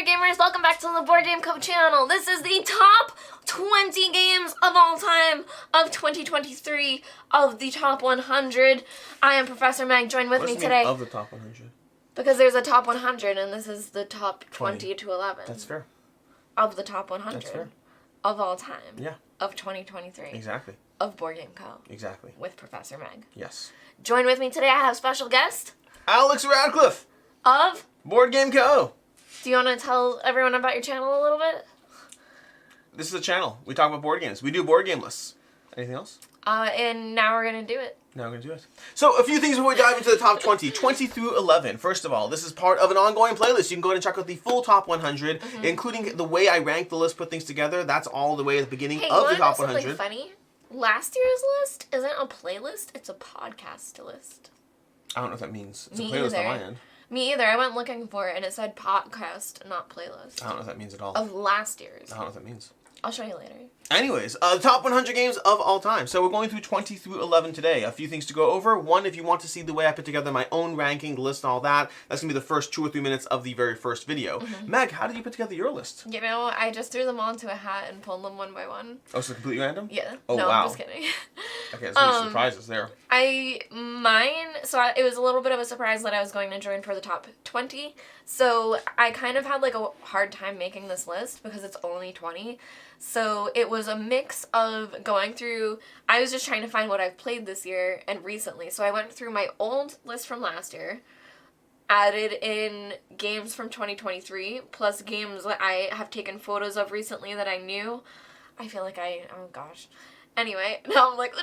gamers, welcome back to the Board Game Co channel. This is the top 20 games of all time of 2023 of the top 100. I am Professor Meg, join with me today. Of the top 100? Because there's a top 100 and this is the top 20 to 11. That's fair. Of the top 100. That's fair. Of all time. Yeah. Of 2023. Exactly. Of Board Game Co. Exactly. With Professor Meg. Yes. Join with me today, I have special guest. Alex Radcliffe. Of Board Game Co. Do you want to tell everyone about your channel a little bit? This is a channel. We talk about board games. We do board game lists. Anything else? And now we're going to do it. Now we're going to do it. So, a few things before we dive into the top 20. 20 through 11. First of all, this is part of an ongoing playlist. You can go ahead and check out the full top 100, including the way I rank the list, put things together. That's all the way at the beginning of the top 100. Hey, funny? Last year's list isn't a playlist, it's a podcast list. I don't know what that means. It's Me a playlist either. on my end. Me either. I went looking for it and it said podcast, not playlist. I don't know what that means at all. Of last year's. I don't know what that means. I'll show you later. Anyways, the top 100 games of all time. So we're going through 20 through 11 today. A few things to go over. One, if you want to see the way I put together my own ranking list and all that, that's going to be the first 2 or 3 minutes of the very first video. Meg, how did you put together your list? You know, I just threw them all into a hat and pulled them one by one. Oh, so completely random? Yeah. Oh, no, wow. I'm just kidding. Okay, there's going to be surprises there. It was a little bit of a surprise that I was going to join for the top 20. So I kind of had like a hard time making this list because it's only 20. So it was a mix of going through, I was just trying to find what I've played this year and recently. So I went through my old list from last year, added in games from 2023, plus games that I have taken photos of recently that I knew. I feel like oh gosh. Anyway, now I'm like,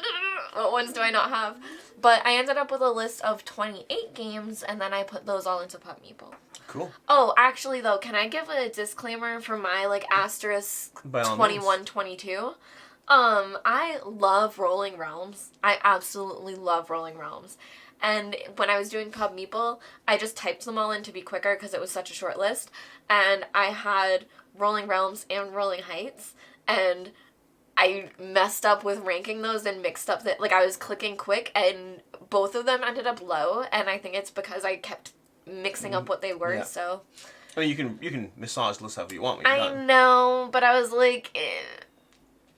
what ones do I not have? But I ended up with a list of 28 games, and then I put those all into Pub Meeple. Cool. Oh, actually, though, can I give a disclaimer for my, like, asterisk 21, 22? I love Rolling Realms. I absolutely love Rolling Realms. And when I was doing Pub Meeple, I just typed them all in to be quicker because it was such a short list. And I had Rolling Realms and Rolling Heights, and I messed up with ranking those and mixed up that, like, I was clicking quick and both of them ended up low, and I think it's because I kept mixing up what they were, so. I mean, you can massage lists however you want when you're done. I know, but I was like,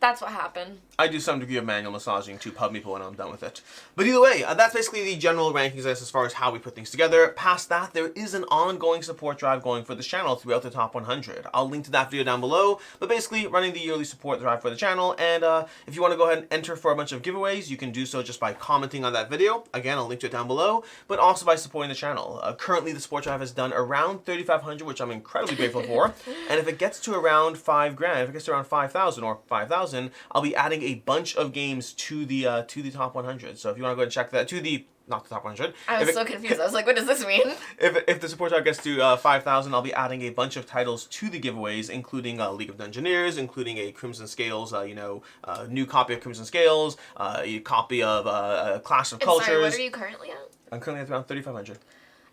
that's what happened. I do some degree of manual massaging to Pub Meeple when I'm done with it. But either way, that's basically the general rankings list as far as how we put things together. Past that, there is an ongoing support drive going for this channel throughout the top 100. I'll link to that video down below, but basically running the yearly support drive for the channel. And if you want to go ahead and enter for a bunch of giveaways, you can do so just by commenting on that video. Again, I'll link to it down below, but also by supporting the channel. Currently, the support drive has done around 3,500, which I'm incredibly grateful for. And if it gets to around $5,000, if it gets to around 5,000 or 5,000, I'll be adding a bunch of games to the top 100. So if you want to go and check that, not the top 100. I was so confused. I was like, what does this mean? If the support drive gets to 5,000, I'll be adding a bunch of titles to the giveaways, including League of Dungeoneers, including a Crimson Scales, new copy of Crimson Scales, a copy of Clash of Cultures. Sorry, what are you currently at? I'm currently at around 3,500.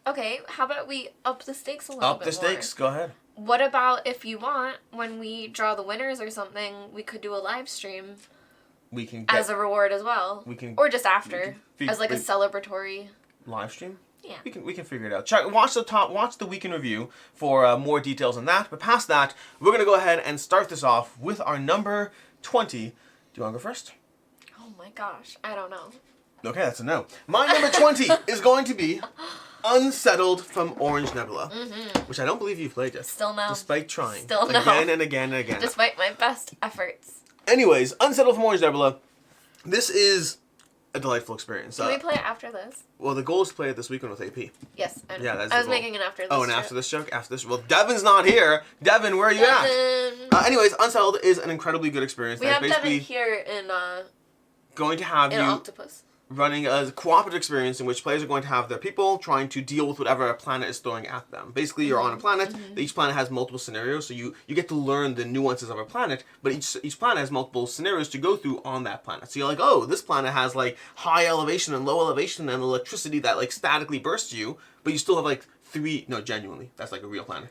Okay, how about we up the stakes a little bit more? Up the stakes, go ahead. What about if you want, when we draw the winners or something, we could do a live stream? We can as a reward as well. Or just after, as like a celebratory live stream. Yeah. We can figure it out. Watch the weekend review for more details on that. But past that, we're gonna go ahead and start this off with our number 20. Do you want to go first? Oh my gosh, I don't know. Okay, that's a no. My number 20 is going to be Unsettled from Orange Nebula, which I don't believe you've played yet. Still no. Despite trying. Still no. Again and again and again. Despite my best efforts. Anyways, Unsettled from Orange Nebula. This is a delightful experience. Can we play it after this? Well, the goal is to play it this weekend with AP. Yes. Yeah, that's I was making an after this joke. After this joke? After this? Well, Devin's not here. Devin, where are you at? Anyways, Unsettled is an incredibly good experience. We have Devin here in going to have in you Octopus. Running a cooperative experience in which players are going to have their people trying to deal with whatever a planet is throwing at them. Basically, you're on a planet. Each planet has multiple scenarios, so you get to learn the nuances of a planet, but each planet has multiple scenarios to go through on that planet. So you're like, oh, this planet has like high elevation and low elevation and electricity that like statically bursts you, but you still have like genuinely, that's like a real planet.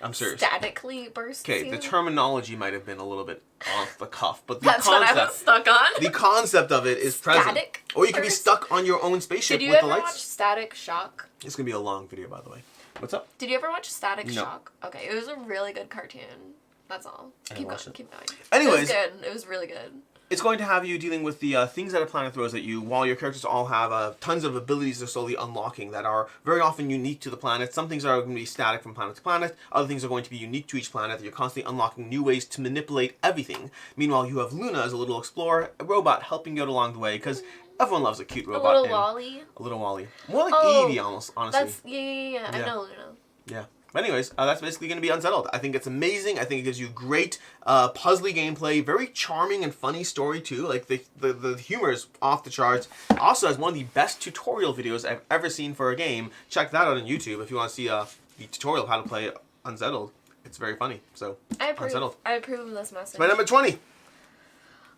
I'm serious. Statically bursts you? Okay, the terminology might have been a little bit off the cuff, but the That's concept, what I was stuck on. The concept of it is present. Static Or you could be stuck on your own spaceship with the lights. Did you ever watch Static Shock? It's going to be a long video, by the way. What's up? Did you ever watch Static No. Shock? Okay, it was a really good cartoon. That's all. Keep going. Keep going. Anyways, it was good. It was really good. It's going to have you dealing with the things that a planet throws at you, while your characters all have tons of abilities they're slowly unlocking that are very often unique to the planet. Some things are going to be static from planet to planet. Other things are going to be unique to each planet. You're constantly unlocking new ways to manipulate everything. Meanwhile, you have Luna as a little explorer, a robot helping you out along the way, because everyone loves a cute robot. A little Wally. A little Wally. More like Eevee, almost, honestly. That's, yeah. I know Luna. Yeah. But anyways, that's basically going to be Unsettled. I think it's amazing. I think it gives you great puzzly gameplay, very charming and funny story too. Like the humor is off the charts. Also has one of the best tutorial videos I've ever seen for a game. Check that out on YouTube if you want to see the tutorial of how to play Unsettled. It's very funny. So Unsettled. I approve of this message. My number 20.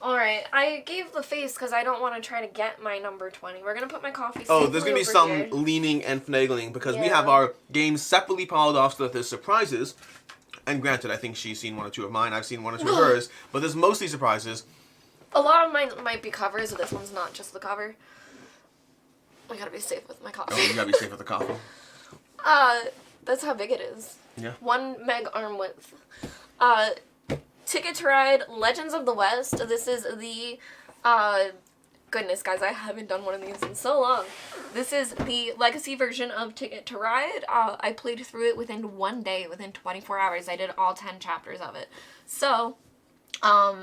Alright, I gave the face because I don't want to try to get my number 20. We're going to put my coffee Oh, there's going to be some here. leaning and finagling because we have our games separately piled off so that there's surprises. And granted, I think she's seen one or two of mine. I've seen one or two of hers. But there's mostly surprises. A lot of mine might be covers, so this one's not just the cover. I gotta be safe with my coffee. Oh, you gotta be safe with the coffee. That's how big it is. Yeah. 1 meg arm width. Ticket to Ride, Legends of the West. This is the, goodness guys, I haven't done one of these in so long. This is the legacy version of Ticket to Ride. I played through it within 1 day, within 24 hours. I did all 10 chapters of it. So,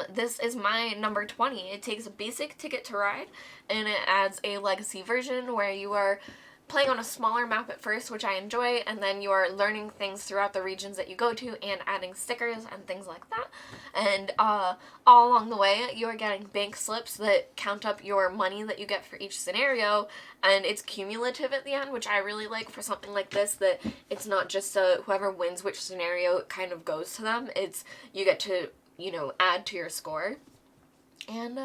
this is my number 20. It takes a basic Ticket to Ride, and it adds a legacy version where you are playing on a smaller map at first, which I enjoy, and then you are learning things throughout the regions that you go to and adding stickers and things like that. And all along the way, you are getting bank slips that count up your money that you get for each scenario, and it's cumulative at the end, which I really like for something like this, that it's not just whoever wins which scenario kind of goes to them. It's, you get to, you know, add to your score. And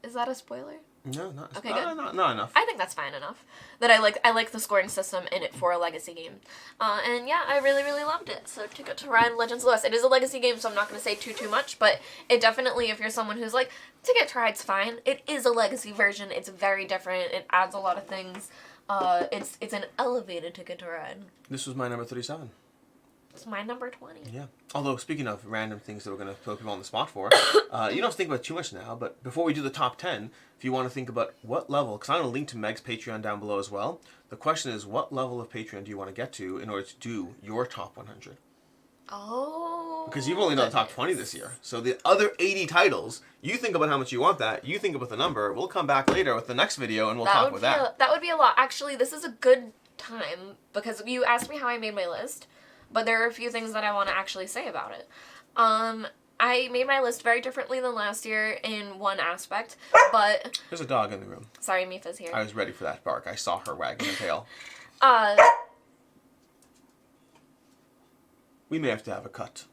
is that a spoiler? No, not okay, not enough. I think that's fine enough. That I like the scoring system in it for a legacy game. And yeah, I really, really loved it. So Ticket to Ride, Legends of the West. It is a legacy game, so I'm not going to say too much, but it definitely, if you're someone who's like, Ticket to Ride's fine, it is a legacy version. It's very different. It adds a lot of things. It's an elevated Ticket to Ride. This was my number 37. It's my number 20. Yeah. Although, speaking of random things that we're going to throw people on the spot for, you don't have to think about it too much now, but before we do the top 10, if you want to think about what level, because I'm going to link to Meg's Patreon down below as well, the question is, what level of Patreon do you want to get to in order to do your top 100? Oh. Because you've only done the top 20 this year. So the other 80 titles, you think about how much you want that, you think about the number, we'll come back later with the next video and we'll talk with that. That would be a lot. Actually, this is a good time, because you asked me how I made my list. But there are a few things that I want to actually say about it. I made my list very differently than last year in one aspect, but... There's a dog in the room. Sorry, Mifa's here. I was ready for that bark. I saw her wagging her tail. We may have to have a cut.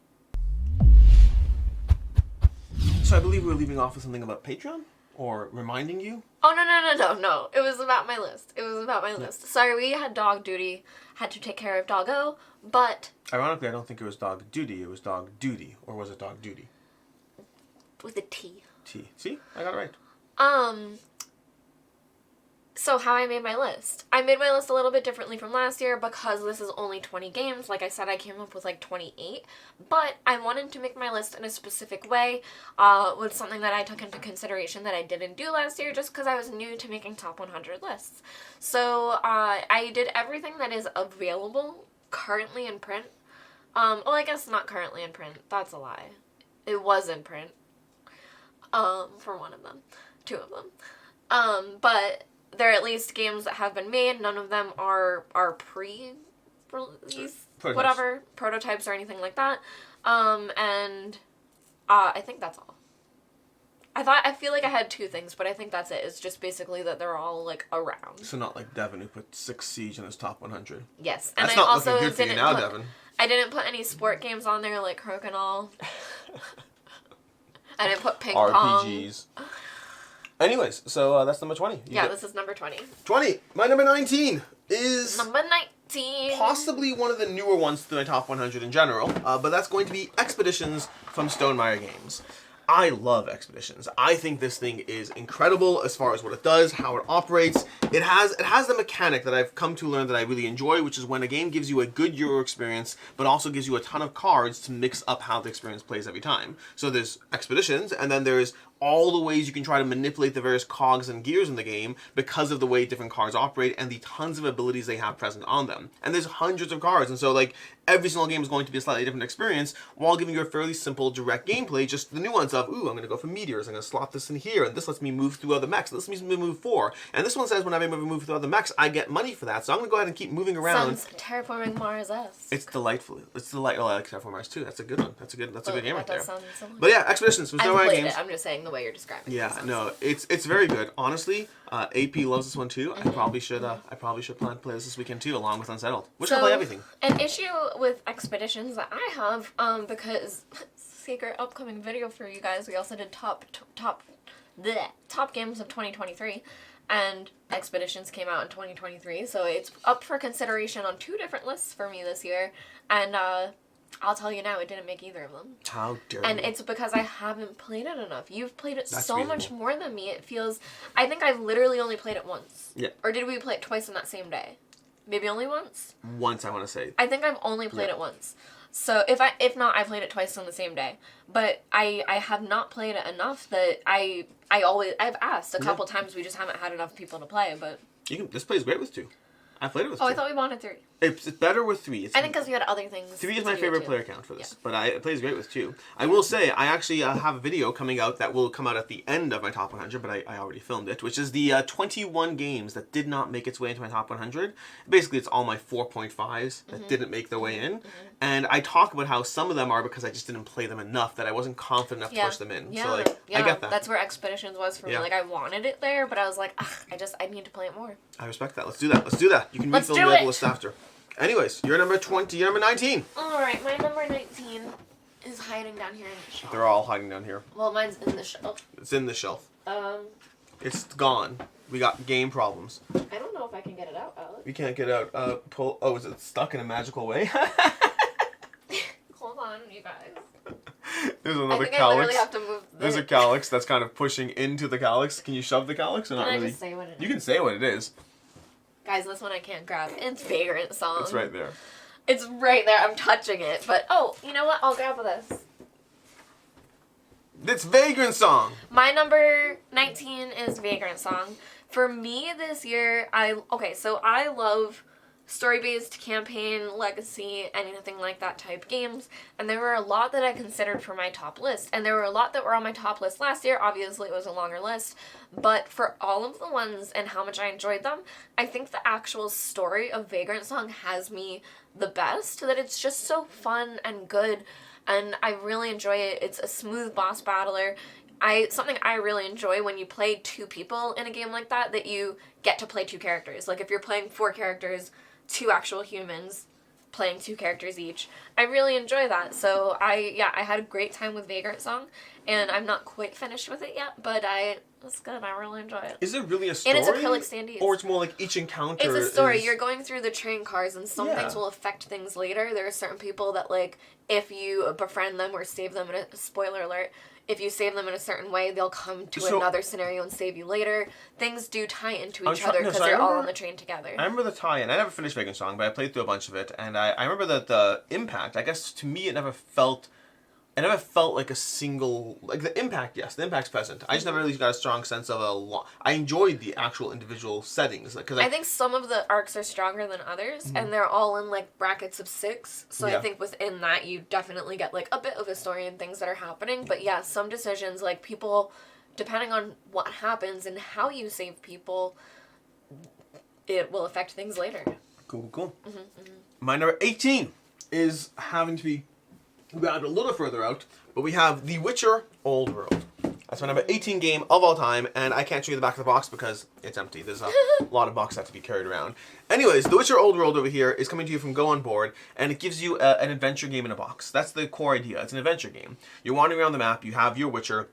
So I believe we were leaving off with something about Patreon? Or reminding you? Oh, no. It was about my list. Sorry, we had dog duty. Had to take care of doggo, but... Ironically, I don't think it was dog duty. It was dog duty. Or was it dog duty? With a T. T. See? I got it right. So how I made my list. I made my list a little bit differently from last year because this is only 20 games. Like I said, I came up with like 28. But I wanted to make my list in a specific way with something that I took into consideration that I didn't do last year just because I was new to making top 100 lists. So I did everything that is available currently in print. Well, I guess not currently in print. That's a lie. It was in print. For one of them. 2 of them. But... they're at least games that have been made. None of them are pre-release, whatever, prototypes or anything like that. And I think that's all. I feel like I had 2 things, but I think that's it. It's just basically that they're all like around. So not like Devin who put 6 Siege in his top 100. Yes, and that's I not also looking good for you now, Devin. I didn't put any sport games on there like Crokinole. I didn't put ping pong. RPGs. Anyways, so that's number 20. This is number 20. 20. My number 19 is... Number 19. Possibly one of the newer ones to my top 100 in general, but that's going to be Expeditions from Stonemaier Games. I love Expeditions. I think this thing is incredible as far as what it does, how it operates. It has the mechanic that I've come to learn that I really enjoy, which is when a game gives you a good Euro experience, but also gives you a ton of cards to mix up how the experience plays every time. So there's Expeditions, and then there's all the ways you can try to manipulate the various cogs and gears in the game because of the way different cards operate and the tons of abilities they have present on them. And there's hundreds of cards, and so like every single game is going to be a slightly different experience while giving you a fairly simple, direct gameplay, just the nuance of, ooh, I'm going to go for meteors, I'm going to slot this in here, and this lets me move through other mechs, this lets me move 4. And this one says when I move through other mechs, I get money for that, so I'm going to go ahead and keep moving around. Sounds Terraforming Mars-esque. It's delightful. It's delightful. I like Terraforming Mars too. That's a good one. That's a good game right there. Sound similar. But yeah, Expeditions was I've no right played games. it. I'm just saying the way you're describing it. Yeah, no, it's very good. Honestly, AP loves this one too. I probably should plan to play this weekend too, along with Unsettled. Which I play everything. An issue with Expeditions that I have, because secret upcoming video for you guys, we also did top games of 2023, and Expeditions came out in 2023, so it's up for consideration on 2 different lists for me this year, and I'll tell you now, it didn't make either of them. How dare And you. it's because I haven't played it enough. You've played it That's so reasonable. much more than me. It feels... I think I've literally only played it once. Yeah. Or did we play it twice in that same day? Maybe only once? Once, I want to say. I think I've only played it once. So if not, I played it twice on the same day. But I have not played it enough that I've asked a couple times, we just haven't had enough people to play, but... This plays great with 2. I played it with 2. Oh, I thought we wanted 3. It's better with 3. I think because we had other things. 3 is my to do favorite too. player count for this, Yeah. but it plays great with 2. I will say, I actually have a video coming out that will come out at the end of my top 100, but I already filmed it, which is the 21 games that did not make its way into my top 100. Basically, it's all my 4.5s that didn't make their way in, and I talk about how some of them are because I just didn't play them enough, that I wasn't confident enough to push them in. Yeah. So, like, I get that. That's where Expeditions was for me. Yeah. Like, I wanted it there, but I was like, I need to play it more. I respect that. Let's do that. You can refill the level list after. Anyways, you're number 20, you're number 19. Alright, my number 19 is hiding down here in the shelf. They're all hiding down here. Well, mine's in the shelf. It's in the shelf. It's gone. We got game problems. I don't know if I can get it out, Alex. We can't get out. Is it stuck in a magical way? Hold on, you guys. There's another I think calyx. I literally have to move There's a calyx that's kind of pushing into the calyx. Can you shove the calyx or not Can I really? just say what it is? You can say what it is. Guys, this one I can't grab. It's Vagrantsong. It's right there. It's right there. I'm touching it. But, you know what? I'll grab this. It's Vagrantsong. My number 19 is Vagrantsong. For me this year, I love story-based campaign, legacy, anything like that type games, and there were a lot that I considered for my top list, and there were a lot that were on my top list last year. Obviously it was a longer list, but for all of the ones and how much I enjoyed them, I think the actual story of Vagrantsong has me the best, that it's just so fun and good, and I really enjoy it. It's a smooth boss battler. Something I really enjoy when you play 2 people in a game like that you get to play 2 characters. Like if you're playing 4 characters, 2 actual humans playing 2 characters each. I really enjoy that. So I had a great time with Vagrantsong, and I'm not quite finished with it yet, but it's good. I really enjoy it. Is it really a story? And it's a kill standees. Or it's more like each encounter It's a story. is... You're going through the train cars, and some things will affect things later. There are certain people that, like, if you befriend them or save them, spoiler alert, if you save them in a certain way, they'll come to another scenario and save you later. Things do tie into each other because they're all on the train together. I remember the tie-in. I never finished Vagrantsong, but I played through a bunch of it, and I remember that the impact, I guess to me it never felt like a single, like the impact, yes, the impact's present. I just never really got a strong sense of I enjoyed the actual individual settings. I think some of the arcs are stronger than others, and they're all in like brackets of 6, so I think within that you definitely get like a bit of a story and things that are happening, but yeah, some decisions, like people, depending on what happens and how you save people, it will affect things later. Cool. My number 18 is having to be grabbed a little further out, but we have The Witcher Old World. That's my number 18 game of all time, and I can't show you the back of the box because it's empty. There's a lot of boxes that have to be carried around. Anyways, The Witcher Old World over here is coming to you from Go On Board, and it gives you an adventure game in a box. That's the core idea. It's an adventure game. You're wandering around the map, you have your Witcher.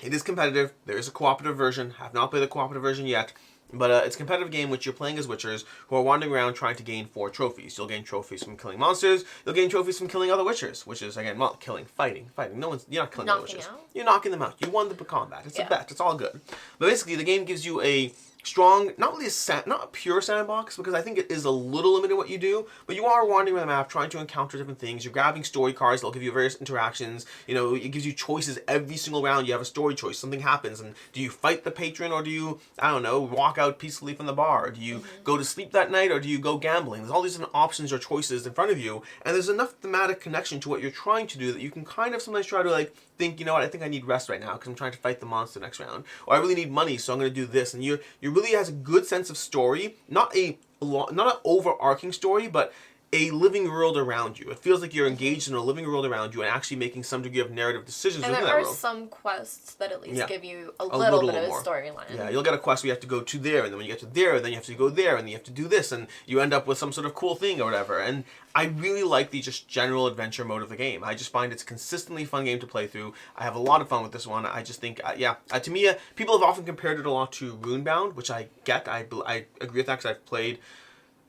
It is competitive. There is a cooperative version. Have not played the cooperative version yet. But it's a competitive game which you're playing as witchers who are wandering around trying to gain 4 trophies. You'll gain trophies from killing monsters. You'll gain trophies from killing other witchers, which is, again, well, killing, fighting. You're not killing other witchers. You're knocking them out. You won the combat. It's a bet. It's all good. But basically, the game gives you a strong, not really not a pure sandbox, because I think it is a little limited what you do, but you are wandering around the map trying to encounter different things. You're grabbing story cards that'll give you various interactions. You know, it gives you choices every single round. You have a story choice. Something happens, and do you fight the patron, or do you, I don't know, walk out peacefully from the bar? Or do you go to sleep that night, or do you go gambling? There's all these different options or choices in front of you, and there's enough thematic connection to what you're trying to do that you can kind of sometimes try to, like, think, you know what, I think I need rest right now because I'm trying to fight the monster next round. Or I really need money, so I'm going to do this. And you really has a good sense of story, not an overarching story, but a living world around you. It feels like you're engaged in a living world around you and actually making some degree of narrative decisions within that world. And there are some quests that at least give you a little bit of a storyline. Yeah, you'll get a quest where you have to go to there, and then when you get to there, then you have to go there, and then you have to do this, and you end up with some sort of cool thing or whatever. And I really like the just general adventure mode of the game. I just find it's a consistently fun game to play through. I have a lot of fun with this one. I just think, to me, people have often compared it a lot to Runebound, which I get. I agree with that because I've played,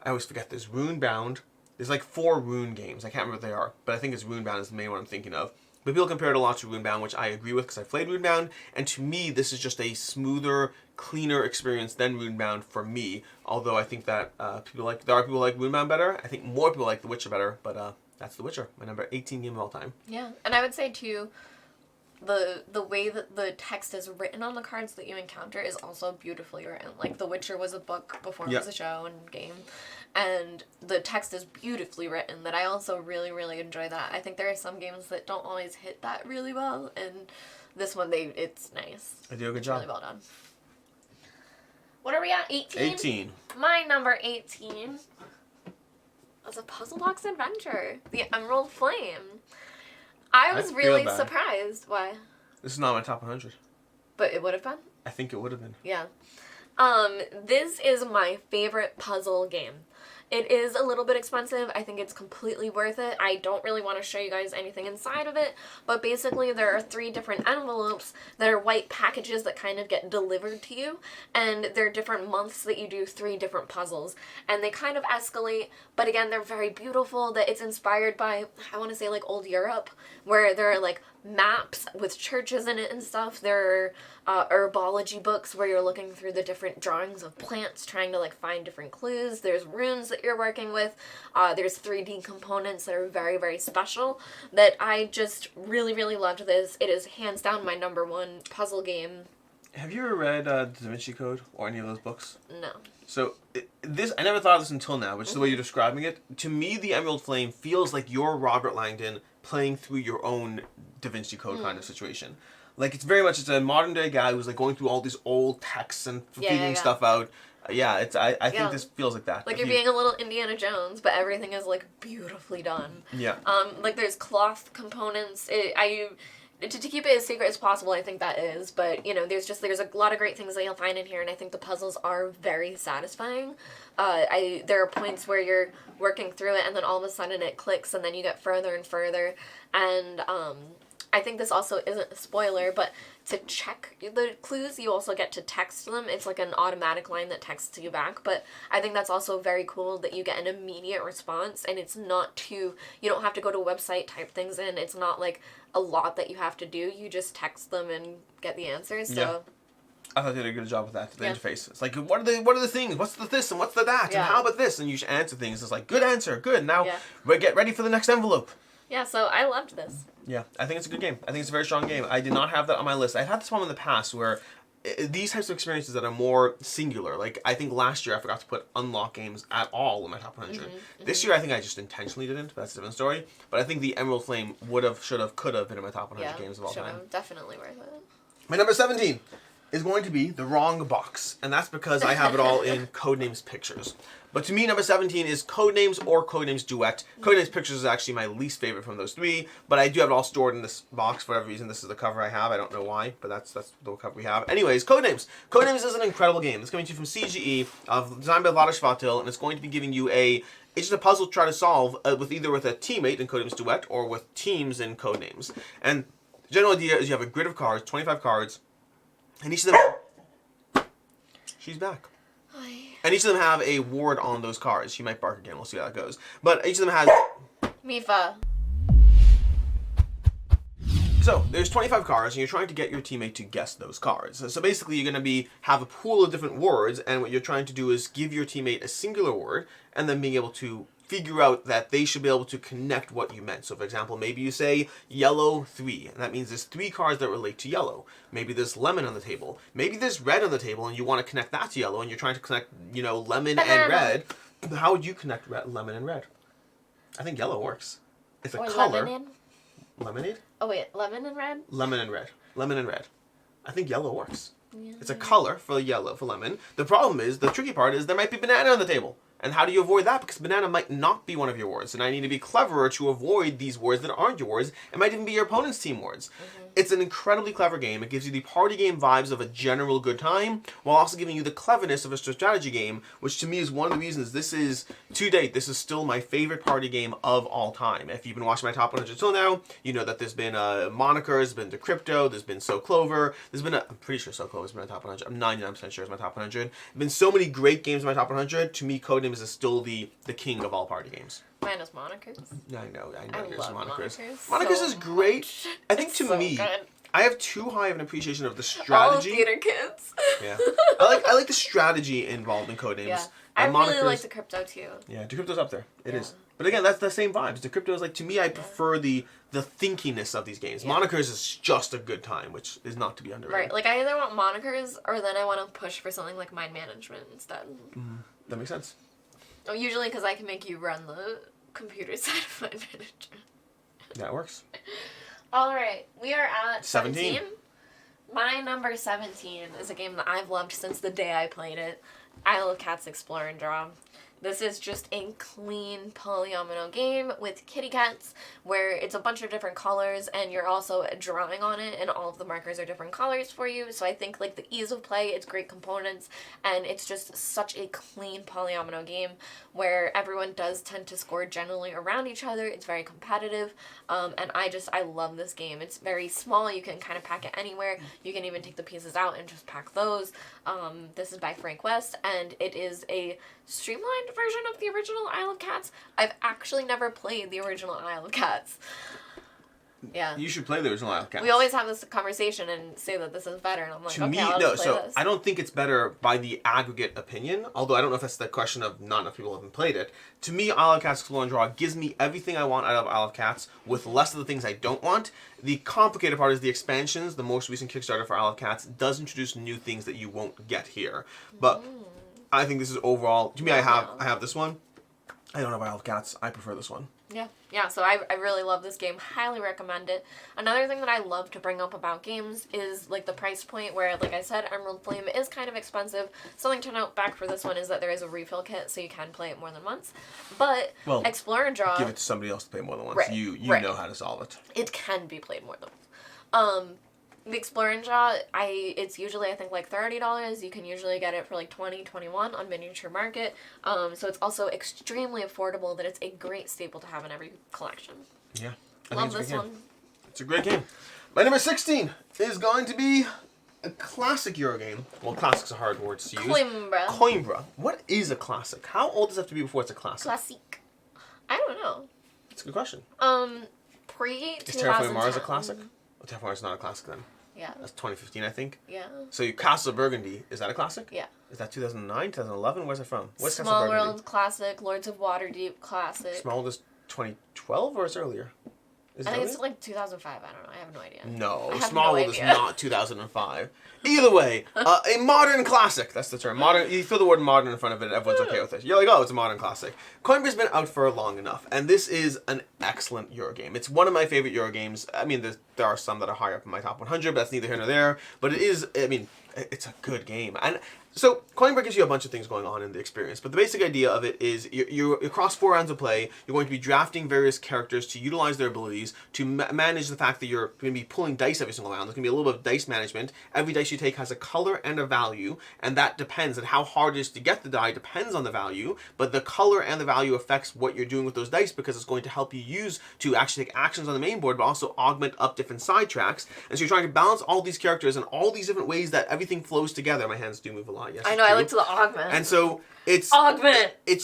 I always forget, there's Runebound. There's like 4 Rune games. I can't remember what they are, but I think it's Runebound is the main one I'm thinking of. But people compare it a lot to Runebound, which I agree with because I played Runebound, and to me, this is just a smoother, cleaner experience than Runebound for me. Although I think that there are people who like Runebound better. I think more people like The Witcher better, but that's The Witcher, my number 18 game of all time. Yeah, and I would say too, the way that the text is written on the cards that you encounter is also beautifully written. Like, The Witcher was a book before it was a show and game. And the text is beautifully written, that I also really, really enjoy that. I think there are some games that don't always hit that really well, and this one, it's nice. I do a good job. Really well done. What are we at, 18? 18. My number 18 was a puzzle box adventure, The Emerald Flame. I was really surprised. Why? This is not my top 100. But it would have been? I think it would have been. Yeah. This is my favorite puzzle game. It is a little bit expensive. I think it's completely worth it. I don't really want to show you guys anything inside of it, but basically there are 3 different envelopes that are white packages that kind of get delivered to you, and there are different months that you do 3 different puzzles, and they kind of escalate, but again, they're very beautiful. That it's inspired by, I want to say, like, old Europe, where there are, like, maps with churches in it and stuff. There are herbology books where you're looking through the different drawings of plants, trying to, like, find different clues. There's runes that you're working with. There's 3D components that are very, very special, that I just really, really loved this. It is hands down my number 1 puzzle game. Have you ever read Da Vinci Code or any of those books? No. So I never thought of this until now, which is the way you're describing it. To me, the Emerald Flame feels like you're Robert Langdon playing through your own Da Vinci Code kind of situation. Like, it's very much, it's a modern day guy who's like going through all these old texts and figuring stuff out. I think this feels like that. Like, you're being a little Indiana Jones, but everything is, like, beautifully done. Yeah. Like, there's cloth components. To keep it as secret as possible, I think that is, but, you know, there's a lot of great things that you'll find in here, and I think the puzzles are very satisfying. There are points where you're working through it, and then all of a sudden it clicks, and then you get further and further, and, I think this also isn't a spoiler, but to check the clues, you also get to text them. It's like an automatic line that texts you back, but I think that's also very cool that you get an immediate response, and it's not you don't have to go to a website, type things in. It's not like a lot that you have to do. You just text them and get the answers. So I thought they did a good job with that, the interface. It's like, what are the things? What's the this and what's the that? And how about this? And you should answer things. It's like, good answer, good. Now get ready for the next envelope. Yeah, so I loved this. Yeah, I think it's a good game. I think it's a very strong game. I did not have that on my list. I've had this one in the past where these types of experiences that are more singular. Like, I think last year I forgot to put unlock games at all in my top 100. This year I think I just intentionally didn't. That's a different story. But I think the Emerald Flame would have, should have, could have been in my top 100 games of all time. Definitely worth it. My number 17 is going to be The Wrong Box. And that's because I have it all in Codenames Pictures. But to me, number 17 is Codenames or Codenames Duet. Codenames Pictures is actually my least favorite from those 3, but I do have it all stored in this box for whatever reason. This is the cover I have. I don't know why, but that's the cover we have. Anyways, Codenames. Codenames is an incredible game. It's coming to you from CGE, designed by Vlaada Chvátil, and it's going to be giving you it's just a puzzle to try to solve either with a teammate in Codenames Duet or with teams in Codenames. And the general idea is you have a grid of cards, 25 cards, and each of them... She's back. And each of them have a ward on those cards. She might bark again. We'll see how that goes. But each of them has... Mifa. So, there's 25 cards, and you're trying to get your teammate to guess those cards. So basically, you're going to have a pool of different words, and what you're trying to do is give your teammate a singular word, and then being able to figure out that they should be able to connect what you meant. So, for example, maybe you say yellow 3, and that means there's 3 cards that relate to yellow. Maybe there's lemon on the table. Maybe there's red on the table, and you want to connect that to yellow, and you're trying to connect, lemon and red. How would you connect lemon and red? I think yellow works. It's a color. Lemonade? Oh wait, lemon and red? Lemon and red. Lemon and red. I think yellow works. Yeah. It's a color for yellow, for lemon. The problem is, the tricky part is there might be banana on the table. And how do you avoid that? Because banana might not be one of your words. And I need to be cleverer to avoid these words that aren't your words. It might even be your opponent's team words. Mm-hmm. It's an incredibly clever game. It gives you the party game vibes of a general good time, while also giving you the cleverness of a strategy game, which to me is one of the reasons this is, to date, this is still my favorite party game of all time. If you've been watching my top 100 till now, you know that there's been Monikers, there's been Decrypto, there's been So Clover, there's been I'm pretty sure So Clover's been in my top 100. I'm 99% sure it's my top 100. There's been so many great games in my top 100. To me, Codenames is still the king of all party games. Mine is Monikers. I know yours is Monikers. Monikers is great. I think to me, I have too high of an appreciation of the strategy. All theater kids. Yeah, I like the strategy involved in Codenames. Yeah. I really like Decrypto too. Yeah, Decrypto's up there. It is. But again, that's the same vibes. Decrypto is to me, I prefer the thinkiness of these games. Yeah. Monikers is just a good time, which is not to be underrated. Right, I either want Monikers or then I want to push for something like Mind Management instead. That makes sense. Oh, usually because I can make you run the computer side of Mind Management. That works. All right, we are at 17. My number 17 is a game that I've loved since the day I played it. Isle of Cats Explore and Draw. This is just a clean polyomino game with kitty cats where it's a bunch of different colors and you're also drawing on it and all of the markers are different colors for you. So I think the ease of play, it's great components, and it's just such a clean polyomino game where everyone does tend to score generally around each other. It's very competitive, and I love this game. It's very small. You can kind of pack it anywhere. You can even take the pieces out and just pack those. This is by Frank West, and it is a streamlined version of the original Isle of Cats. I've actually never played the original Isle of Cats. Yeah. You should play the original Isle of Cats. We always have this conversation and say that this is better, and I'm like, I'll just play this. I don't think it's better by the aggregate opinion, although I don't know if that's the question of not enough people haven't played it. To me, Isle of Cats Explore and Draw gives me everything I want out of Isle of Cats with less of the things I don't want. The complicated part is the expansions. The most recent Kickstarter for Isle of Cats does introduce new things that you won't get here. But I think this is overall, to me, I have this one. I don't have Isle of Cats. I prefer this one. Yeah, so I really love this game. Highly recommend it. Another thing that I love to bring up about games is, the price point where, like I said, Emerald Flame is kind of expensive. Something to note back for this one is that there is a refill kit, so you can play it more than once. But Explore and Draw... Give it to somebody else to play more than once. Right, you know how to solve it. It can be played more than once. The Explore and Draw, it's usually, I think, $30. You can usually get it for $20, $21 on Miniature Market. So it's also extremely affordable that it's a great staple to have in every collection. Yeah. Love this one. It's a great game. My number 16 is going to be a classic Euro game. Well, classic's a hard word to use. Coimbra. What is a classic? How old does it have to be before it's a classic? Classique. I don't know. That's a good question. Pre-2010. Is Terraforming Mars a classic? Well, Terraforming Mars is not a classic then. Yeah. That's 2015, I think. Yeah. So Castle of Burgundy, is that a classic? Yeah. Is that 2009, 2011? Where's it from? What's Small Castle of Burgundy? World classic, Lords of Waterdeep classic. Small World is 2012 or is it earlier? I think it's 2005. I don't know. I have no idea. No, Small World is not 2005. Either way, a modern classic. That's the term. Modern. You throw the word modern in front of it, everyone's okay with it. You're like, oh, it's a modern classic. Coimbra's been out for long enough, and this is an excellent Euro game. It's one of my favorite Euro games. I mean, there are some that are higher up in my top 100, but that's neither here nor there. But it is. I mean, it's a good game. And so Coimbra gives you a bunch of things going on in the experience, but the basic idea of it is you're across 4 rounds of play, you're going to be drafting various characters to utilize their abilities, to manage the fact that you're going to be pulling dice every single round. There's going to be a little bit of dice management. Every dice you take has a color and a value, and that depends on how hard it is to get the die, depends on the value, but the color and the value affects what you're doing with those dice because it's going to help you use to actually take actions on the main board, but also augment up different side tracks. And so you're trying to balance all these characters and all these different ways that every everything flows together. My hands do move a lot, yes. I know, I like to the augment. And so it's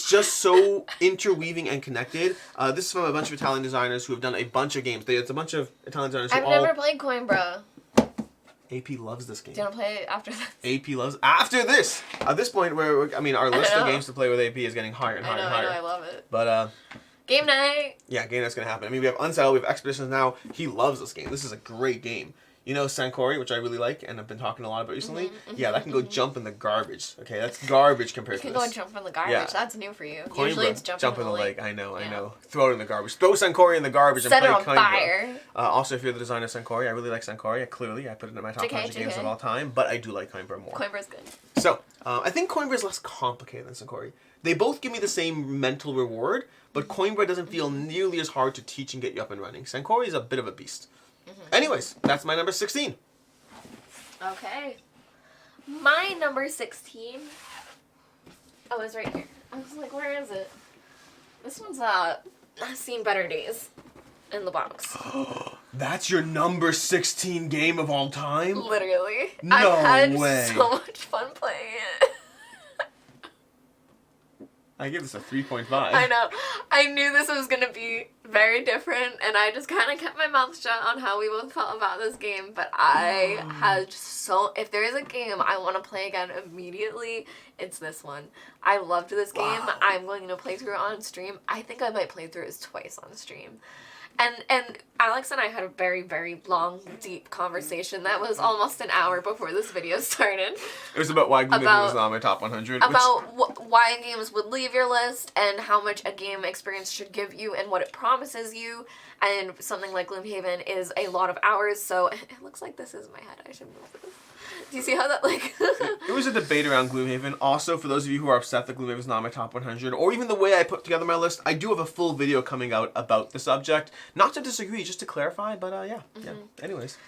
just so interweaving and connected. This is from a bunch of Italian designers who have done a bunch of games. It's a bunch of Italian designers who I've never played Coimbra. AP loves this game. Do you want to play it after this? AP loves... After this! At this point, where our list of games to play with AP is getting higher and higher and higher. I love it. But, game night! Yeah, game night's gonna happen. I mean, we have Unsettled, we have Expeditions now. He loves this game. This is a great game. You know Sankori, which I really like, and I've been talking a lot about recently? Yeah, that can go jump in the garbage. Okay, that's garbage compared to this. You can go jump in the garbage. Yeah. That's new for you. Coimbra, usually it's jump in the lake. I know. Throw it in the garbage. Throw Sankori in the garbage and play Coimbra. Set it on fire. Also, if you're the designer of Sankori, I really like Sankori. Clearly, I put it in my top 100 games of all time, but I do like Coimbra more. Coimbra's good. So, I think Coimbra is less complicated than Sankori. They both give me the same mental reward, but Coimbra doesn't feel nearly as hard to teach and get you up and running. Sankori is a bit of a beast. Anyways, that's my number 16. Okay. My number 16. Oh, it's right here. I was like, where is it? This one's seen better days in the box. That's your number 16 game of all time? Literally. No I've had way. so much fun playing it. I give this a 3.5. I know. I knew this was going to be very different, and I just kind of kept my mouth shut on how we both felt about this game, but I had if there is a game I want to play again immediately, it's this one. I loved this game. Wow. I'm going to play through it on stream. I think I might play through it twice on stream. And Alex and I had a very, very long, deep conversation that was almost an hour before this video started. It was about why Gloomhaven was not on my top 100. About why games would leave your list and how much a game experience should give you and what it promises you. And something like Gloomhaven is a lot of hours, so it looks like this is my head. I should move this. Do you see how that, like... It was a debate around Gloomhaven. Also, for those of you who are upset that Gloomhaven is not on my top 100, or even the way I put together my list, I do have a full video coming out about the subject. Not to disagree, just to clarify, but yeah. Anyways.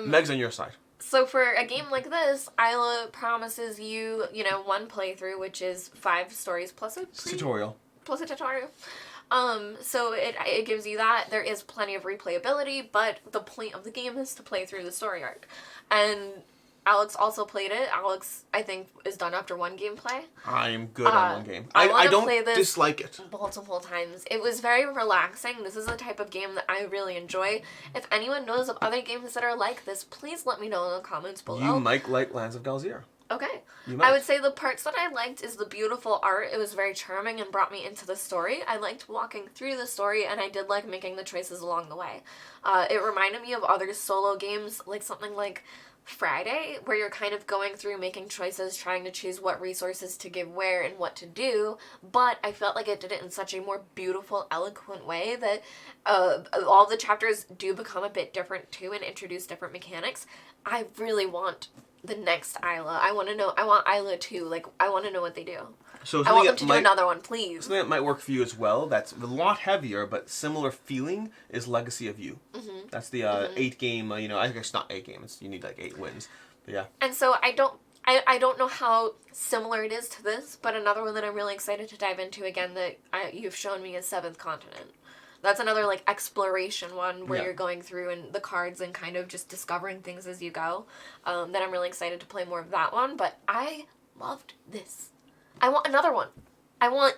Meg's on your side. So for a game like this, Eila promises you, one playthrough, which is 5 stories plus a tutorial. Plus a tutorial. So it gives you that. There is plenty of replayability, but the point of the game is to play through the story arc. And Alex also played it. Alex, I think, is done after one gameplay. I am good on one game. I don't play this dislike it. Multiple times. It was very relaxing. This is the type of game that I really enjoy. If anyone knows of other games that are like this, please let me know in the comments below. You might like Lands of Galzir. Okay. I would say the parts that I liked is the beautiful art. It was very charming and brought me into the story. I liked walking through the story, and I did like making the choices along the way. It reminded me of other solo games, like something like Friday, where you're kind of going through making choices, trying to choose what resources to give where and what to do, but I felt like it did it in such a more beautiful, eloquent way that all the chapters do become a bit different too and introduce different mechanics. I really want the next Eila. I want Eila 2. Like, I want to know what they do. So I want them to do another one, please. Something that might work for you as well, that's a lot heavier, but similar feeling, is Legacy of You. Mm-hmm. That's the 8-game, I think it's not 8 games. You need, 8 wins. But yeah. And so I don't know how similar it is to this, but another one that I'm really excited to dive into again that you've shown me is Seventh Continent. That's another, exploration one where you're going through and the cards and kind of just discovering things as you go. That I'm really excited to play more of that one, but I loved this. I want another one. I want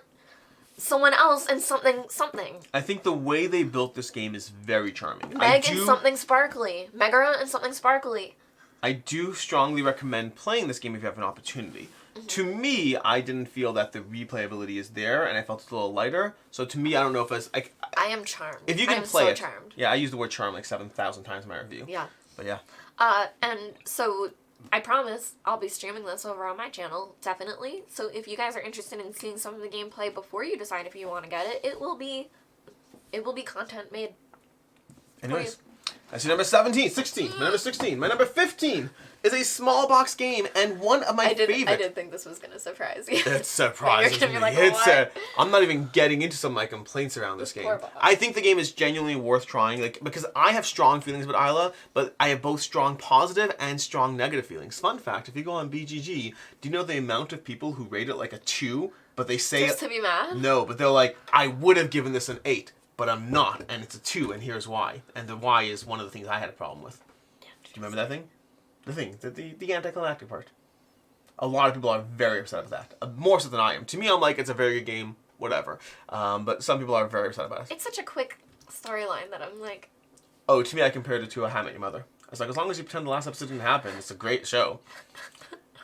someone else and something. I think the way they built this game is very charming. Meg and something sparkly. Megara and something sparkly. I do strongly recommend playing this game if you have an opportunity. Mm-hmm. To me, I didn't feel that the replayability is there, and I felt it's a little lighter. So to me, I don't know if it's... I am charmed. If you can play it. Charmed. Yeah, I use the word charm 7,000 times in my review. Yeah. But yeah. And so... I promise I'll be streaming this over on my channel, definitely. So if you guys are interested in seeing some of the gameplay before you decide if you want to get it, it will be content made. Anyways, that's your number 16. My number 16. My number 15 is a small box game and one of my favorites. I did think this was going to surprise you. It surprises me. I'm not even getting into some of my complaints around this game. I think the game is genuinely worth trying, because I have strong feelings about Eila, but I have both strong positive and strong negative feelings. Fun fact, if you go on BGG, do you know the amount of people who rate it like a 2, but they say... Just to be mad? No, but they're like, I would have given this an 8, but I'm not, and it's a 2, and here's why. And the why is one of the things I had a problem with. Do you remember that thing? The thing, the anticlimactic part. A lot of people are very upset about that. More so than I am. To me, I'm like, it's a very good game, whatever. But some people are very upset about it. It's such a quick storyline that I'm like... Oh, to me, I compared it to a How I Met Your Mother. I was like, as long as you pretend the last episode didn't happen, it's a great show.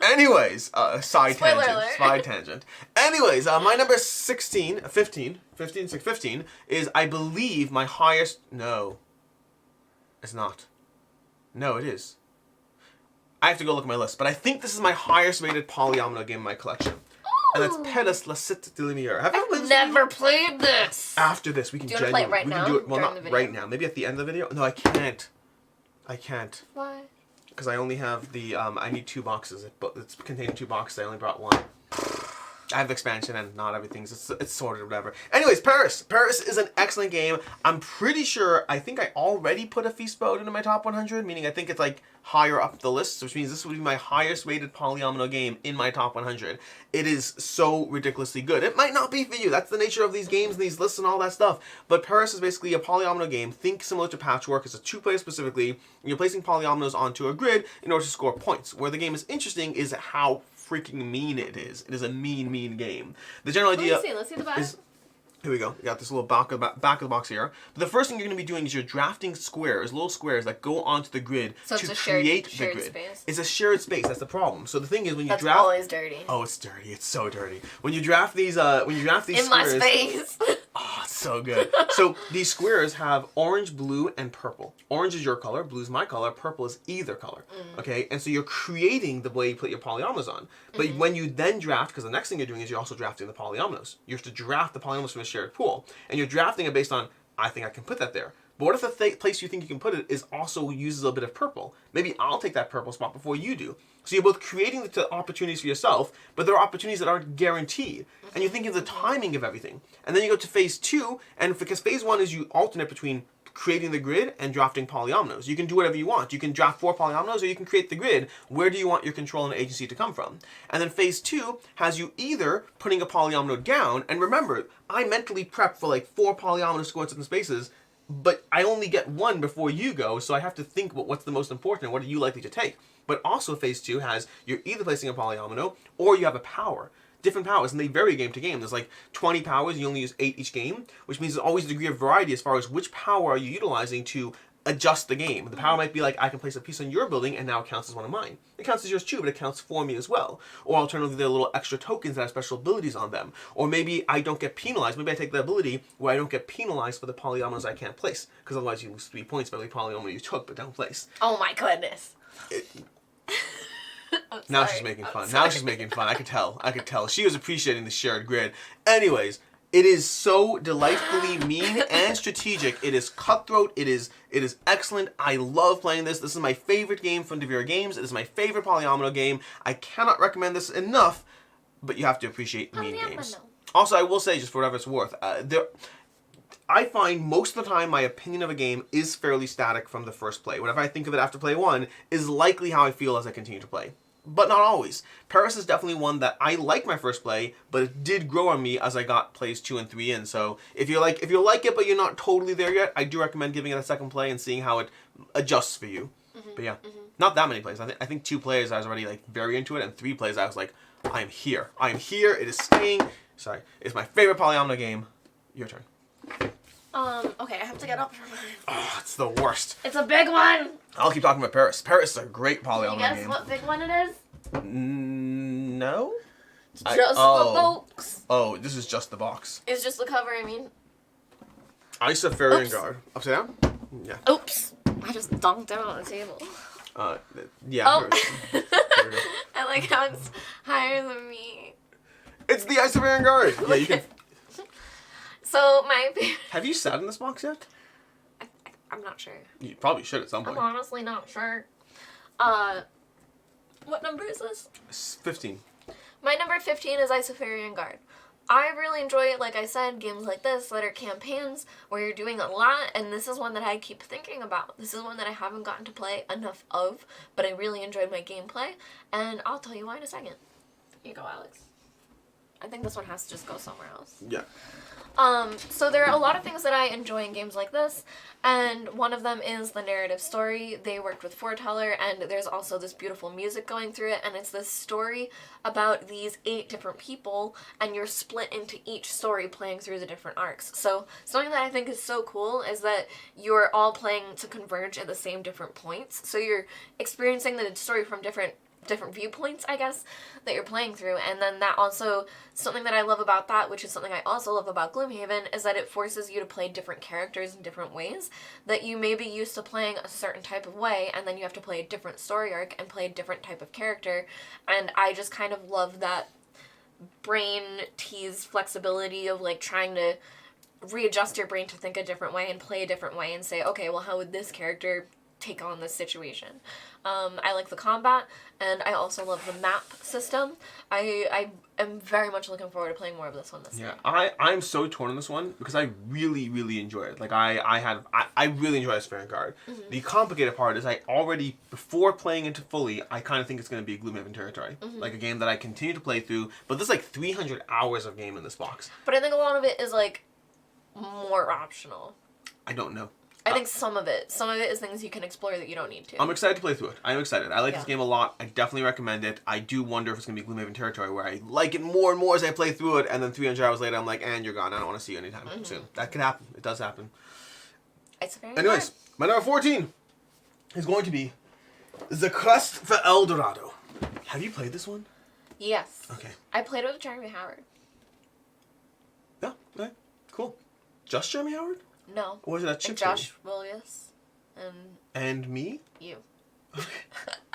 Anyways, side tangent. Anyways, my number 15 is, I believe, my highest... No. It's not. No, it is. I have to go look at my list, but I think this is my highest rated polyomino game in my collection. Ooh. And that's Pedas La Cité de Lumière. Have you I've never played this. After this, we can genuinely... Do you want to play it right now? We can do it, well, not right now. Maybe at the end of the video? No, I can't. Why? Because I only have the, I need 2 boxes. It's containing 2 boxes. I only brought 1. I have expansion and not everything's, it's sorted or whatever. Anyways, Paris. Paris is an excellent game. I'm pretty sure, I think I already put a Feast Boat into my top 100, meaning I think it's like higher up the list, which means this would be my highest rated polyomino game in my top 100. It is so ridiculously good. It might not be for you. That's the nature of these games and these lists and all that stuff. But Paris is basically a polyomino game. Think similar to Patchwork. It's a 2-player specifically. And you're placing polyominoes onto a grid in order to score points. Where the game is interesting is how freaking mean it is. It is a mean game. The general idea... Let's see the back. Here we go. You got this little back of the box here. But the first thing you're going to be doing is you're drafting squares, little squares that go onto the grid to create the grid. Space. It's a shared space. That's the problem. So the thing is when you draft... That's always dirty. Oh, it's dirty. It's so dirty. When you draft these in squares... my space. Oh, it's so good. So these squares have orange, blue, and purple. Orange is your color, blue is my color, purple is either color. Okay? And so you're creating the way you put your polyominoes on. But when you then draft, because the next thing you're doing is you're also drafting the polyominoes. You have to draft the polyominoes from a shared pool. And you're drafting it based on, I think I can put that there. But what if the place you think you can put it is also uses a bit of purple? Maybe I'll take that purple spot before you do. So you're both creating the opportunities for yourself, but there are opportunities that aren't guaranteed. And you're thinking of the timing of everything. And then you go to phase 2, and because phase 1 is you alternate between creating the grid and drafting polyominoes. You can do whatever you want. You can draft 4 polyominoes or you can create the grid. Where do you want your control and agency to come from? And then phase 2 has you either putting a polyomino down, and remember, I mentally prep for like 4 polyominoes to go into the spaces, but I only get 1 before you go, so I have to think about what's the most important, what are you likely to take. But also phase 2 has you're either placing a polyomino or you have a power. Different powers, and they vary game to game. There's like 20 powers, you only use 8 each game, which means there's always a degree of variety as far as which power are you utilizing to adjust the game. The power might be like, I can place a piece on your building and now it counts as one of mine. It counts as yours too, but it counts for me as well. Or alternatively, there are little extra tokens that have special abilities on them. Or maybe I don't get penalized. Maybe I take the ability where I don't get penalized for the polyominoes I can't place, because otherwise you lose 3 points for every polyomino you took but don't place. Oh my goodness. Now she's making fun. Now she's making fun. I could tell. She was appreciating the shared grid. Anyways, it is so delightfully mean and strategic. It is cutthroat. It is excellent. I love playing this. This is my favorite game from Devere Games. It is my favorite polyomino game. I cannot recommend this enough, but you have to appreciate mean games. Also, I will say, just for whatever it's worth, I find most of the time my opinion of a game is fairly static from the first play. Whatever I think of it after play 1 is likely how I feel as I continue to play. But not always. Paris is definitely one that I like my first play, but it did grow on me as I got plays 2 and 3 in. So if you like it but you're not totally there yet, I do recommend giving it a second play and seeing how it adjusts for you. But yeah, not that many plays. I think 2 plays I was already like very into it, and 3 plays I was like, I am here. I am here. It is staying. Sorry, it's my favorite polyomino game. Your turn. Okay, I have to get up for mine. Oh, it's the worst. It's a big one! I'll keep talking about Paris. Paris is a great polyomino game. Can you guess what big one it is? No? It's just the box. Oh, this is just the box. It's just the cover, I mean. Isofarian Guard. Upside down? Yeah. Oops. I just dunked it on the table. Yeah. Oh. I like how it's higher than me. It's the Isofarian Guard! Yeah, you can... So, Have you sat in this box yet? I'm not sure. You probably should at some point. I'm honestly not sure. What number is this? 15. My number 15 is Isofarian Guard. I really enjoy, like I said, games like this that are campaigns where you're doing a lot, and this is one that I keep thinking about. This is one that I haven't gotten to play enough of, but I really enjoyed my gameplay, and I'll tell you why in a second. Here you go, Alex. I think this one has to just go somewhere else. Yeah. So there are a lot of things that I enjoy in games like this, and one of them is the narrative story. They worked with Foreteller, and there's also this beautiful music going through it, and it's this story about these 8 different people, and you're split into each story playing through the different arcs. So something that I think is so cool is that you're all playing to converge at the same different points, so you're experiencing the story from different viewpoints, I guess, that you're playing through. And then that also, something that I love about that, which is something I also love about Gloomhaven, is that it forces you to play different characters in different ways, that you may be used to playing a certain type of way, and then you have to play a different story arc and play a different type of character. And I just kind of love that brain tease flexibility of, like, trying to readjust your brain to think a different way and play a different way and say, okay, well, how would this character take on this situation? I like the combat, and I also love the map system. I am very much looking forward to playing more of this one this year. I'm so torn on this one because I really, really enjoy it. Like, I really enjoy Isofarian Guard. Mm-hmm. The complicated part is I already, before playing it fully, I kind of think it's going to be Gloomhaven territory. Mm-hmm. Like, a game that I continue to play through, but there's like 300 hours of game in this box. But I think a lot of it is, like, more optional. I don't know. I think some of it is things you can explore that you don't need to. I'm excited to play through it. I'm excited. I like this game a lot. I definitely recommend it. I do wonder if it's going to be Gloomhaven territory where I like it more and more as I play through it, and then 300 hours later I'm like, and you're gone. I don't want to see you anytime soon. That could happen. It does happen. Anyways, my number 14 is going to be The Quest for El Dorado. Have you played this one? Yes. Okay. I played it with Jeremy Howard. Yeah, okay. Cool. Just Jeremy Howard? No. Or was it that chick? Josh Williams. And me? You. You said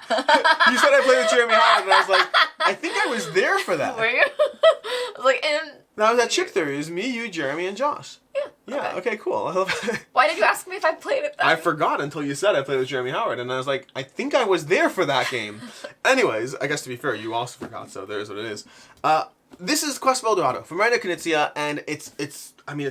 I played with Jeremy Howard, and I was like, I think I was there for that. Were you? I was like, and... That was that chick theory. It was me, you, Jeremy, and Josh. Yeah. Yeah, okay, cool. I love it. Why did you ask me if I played it then? I forgot until you said I played with Jeremy Howard, and I was like, I think I was there for that game. Anyways, I guess to be fair, you also forgot, so there's what it is. This is Quest for El Dorado from Reina Knizia, and it's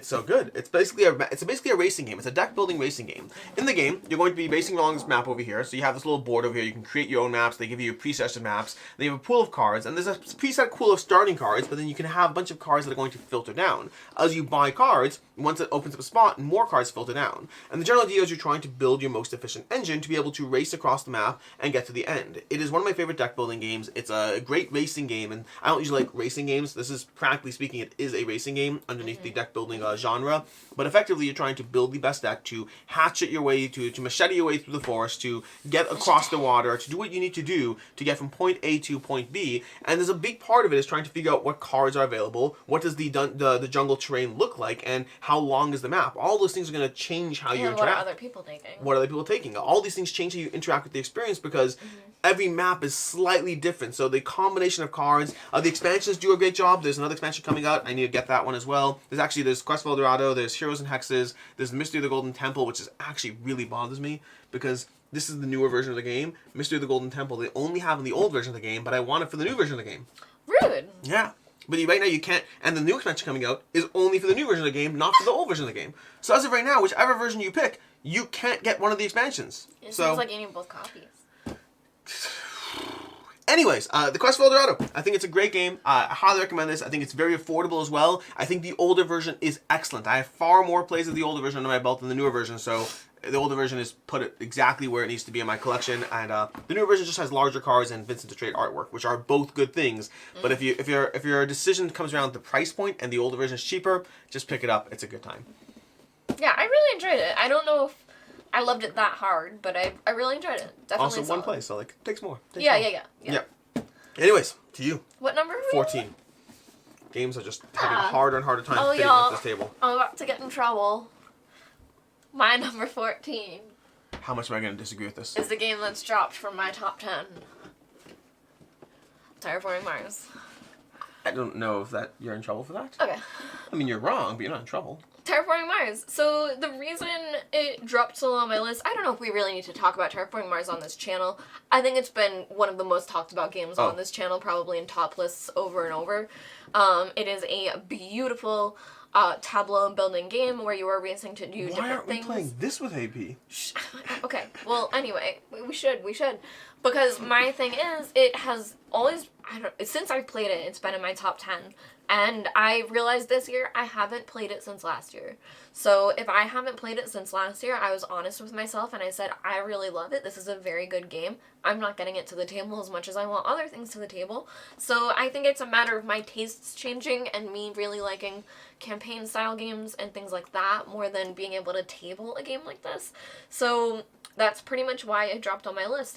so good. It's basically a racing game. It's a deck building racing game. In the game, you're going to be racing along this map over here. So you have this little board over here. You can create your own maps. They give you preset maps. They have a pool of cards, and there's a preset pool of starting cards. But then you can have a bunch of cards that are going to filter down as you buy cards. Once it opens up a spot, more cards filter down. And the general idea is you're trying to build your most efficient engine to be able to race across the map and get to the end. It is one of my favorite deck building games. It's a great racing game, and I don't usually like racing games. This is, practically speaking, it is a racing game underneath the deck building genre. But effectively, you're trying to build the best deck, to hatchet your way, to machete your way through the forest, to get across the water, to do what you need to do to get from point A to point B. And there's a big part of it is trying to figure out what cards are available, what does the jungle terrain look like, and how long is the map. All those things are going to change how you interact. What are other people taking? What are other people taking? All these things change how you interact with the experience because every map is slightly different. So the combination of cards, the expansions do a great job. There's another expansion coming out. I need to get that one as well. There's Quest for El Dorado, there's Heroes and Hexes, there's Mystery of the Golden Temple, which is actually really bothers me because this is the newer version of the game. Mystery of the Golden Temple, they only have in the old version of the game, but I want it for the new version of the game. Rude. Yeah. But right now you can't, and the new expansion coming out is only for the new version of the game, not for the old version of the game. So as of right now, whichever version you pick, you can't get one of the expansions. It seems like you need both copies. Anyways, The Quest for El Dorado. I think it's a great game. I highly recommend this. I think it's very affordable as well. I think the older version is excellent. I have far more plays of the older version under my belt than the newer version, so the older version is put it exactly where it needs to be in my collection, and the newer version just has larger cards and Vincent to Trade artwork, which are both good things. But if your decision comes around the price point and the older version is cheaper, just pick it up. It's a good time. Yeah, I really enjoyed it. I don't know if I loved it that hard, but I really enjoyed it. Definitely also solid. one play, so like takes more. Yeah. Anyways, to you. What number are we 14. on? Games are just having a harder and harder time fitting y'all, at this table. I'm about to get in trouble. My number 14. How much am I going to disagree with this? Is the game that's dropped from my top 10. Terraforming Mars. I don't know if you're in trouble for that. Okay. I mean, you're wrong, but you're not in trouble. Terraforming Mars. So the reason it dropped so low on my list, I don't know if we really need to talk about Terraforming Mars on this channel. I think it's been one of the most talked about games on this channel, probably in top lists over and over. It is a beautiful tableau building game where you are racing to do different things. Why aren't we playing this with AP? Okay, well, anyway, we should. Because my thing is, it has always, since I've played it, it's been in my top 10. And I realized this year I haven't played it since last year. So if I haven't played it since last year, I was honest with myself and I said, I really love it. This is a very good game. I'm not getting it to the table as much as I want other things to the table. So I think it's a matter of my tastes changing and me really liking campaign style games and things like that more than being able to table a game like this. So that's pretty much why it dropped on my list.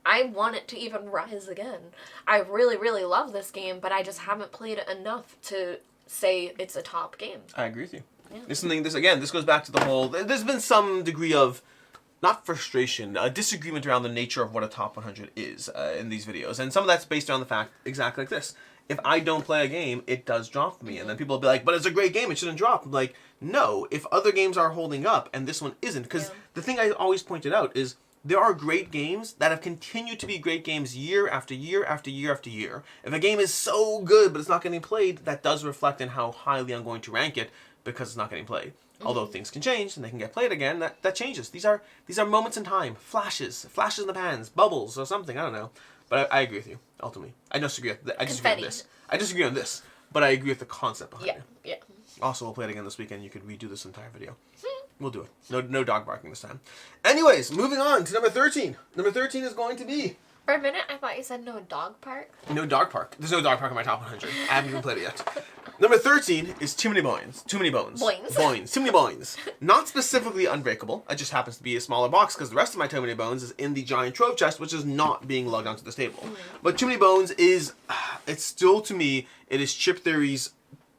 I want it to even rise again. I really, really love this game, but I just haven't played it enough to say it's a top game. I agree with you. Yeah. This goes back to the whole, there's been some degree of, not frustration, a disagreement around the nature of what a top 100 is in these videos. And some of that's based on the fact, exactly like this. If I don't play a game, it does drop for me. And then people will be like, but it's a great game, it shouldn't drop. I'm like, no, if other games are holding up and this one isn't. Because the thing I always pointed out is, there are great games that have continued to be great games year after year after year after year. If a game is so good but it's not getting played, that does reflect in how highly I'm going to rank it because it's not getting played. Although things can change and they can get played again, that changes. These are moments in time, flashes in the pans, bubbles or something, I don't know. But I agree with you, ultimately. I disagree on this, but I agree with the concept behind it. Yeah. Also, we'll play it again this weekend. You could redo this entire video. We'll do it. No dog barking this time. Anyways, moving on to number 13. Number 13 is going to be... For a minute, I thought you said no dog park. No dog park. There's no dog park in my top 100. I haven't even played it yet. Number 13 is Too Many Bones. Too Many Bones. Boins. Too Many Bones. Not specifically Unbreakable. It just happens to be a smaller box because the rest of my Too Many Bones is in the giant trove chest, which is not being lugged onto this table. But Too Many Bones is... It's still, to me, it is Chip Theory's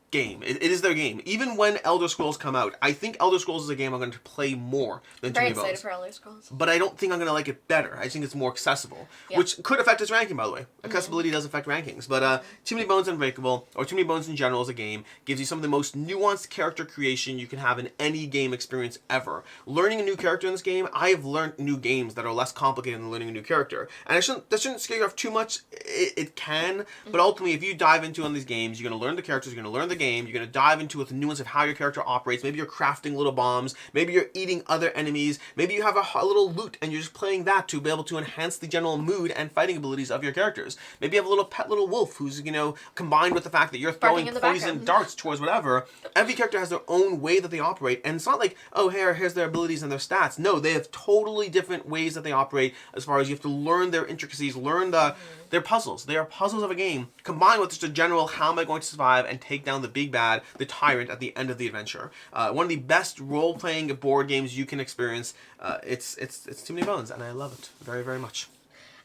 game. It is their game. Even when Elder Scrolls come out, I think Elder Scrolls is a game I'm going to play more than Too Many Bones. Very excited for Elder Scrolls. But I don't think I'm going to like it better. I think it's more accessible, which could affect its ranking, by the way. Accessibility does affect rankings. But Too Many Bones Unbreakable, or Too Many Bones in general as a game, gives you some of the most nuanced character creation you can have in any game experience ever. Learning a new character in this game, I have learned new games that are less complicated than learning a new character. And that shouldn't scare you off too much. It can, but ultimately, if you dive into one of these games, you're going to learn the characters, you're going to learn the game, you're going to dive into the nuance of how your character operates. Maybe you're crafting little bombs. Maybe you're eating other enemies. Maybe you have a little loot and you're just playing that to be able to enhance the general mood and fighting abilities of your characters. Maybe you have a little wolf who's, combined with the fact that you're throwing poison darts towards whatever. Every character has their own way that they operate. And it's not like, oh, here's their abilities and their stats. No, they have totally different ways that they operate as far as you have to learn their intricacies, learn their puzzles. They are puzzles of a game combined with just a general, how am I going to survive and take down the big bad, the tyrant at the end of the adventure. One of the best role-playing board games you can experience. It's Too Many Bones, and I love it very, very much.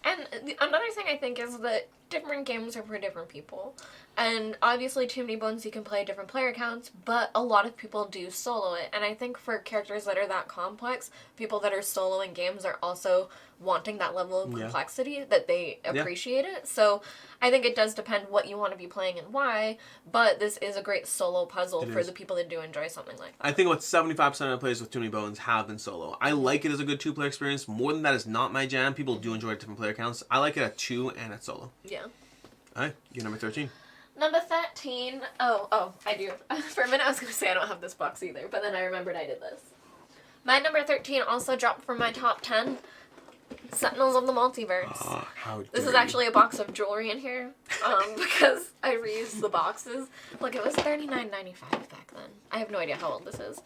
And another thing I think is that different games are for different people. And obviously Too Many Bones you can play different player counts, but a lot of people do solo it. And I think for characters that are that complex, people that are soloing games are also wanting that level of complexity, that they appreciate it. So I think it does depend what you want to be playing and why, but this is a great solo puzzle for the people that do enjoy something like that. I think about 75% of the players with Too Many Bones have been solo. I like it as a good two-player experience. More than that is not my jam. People do enjoy different player counts. I like it at 2 and at solo. Yeah. Alright, you're number 13. Number 13. Oh, I do. For a minute I was going to say I don't have this box either, but then I remembered I did this. My number 13 also dropped from my top 10. Sentinels of the Multiverse. Oh, how dare This is actually a box of jewelry in here, because I reused the boxes. Look, it was $39.95 back then. I have no idea how old this is.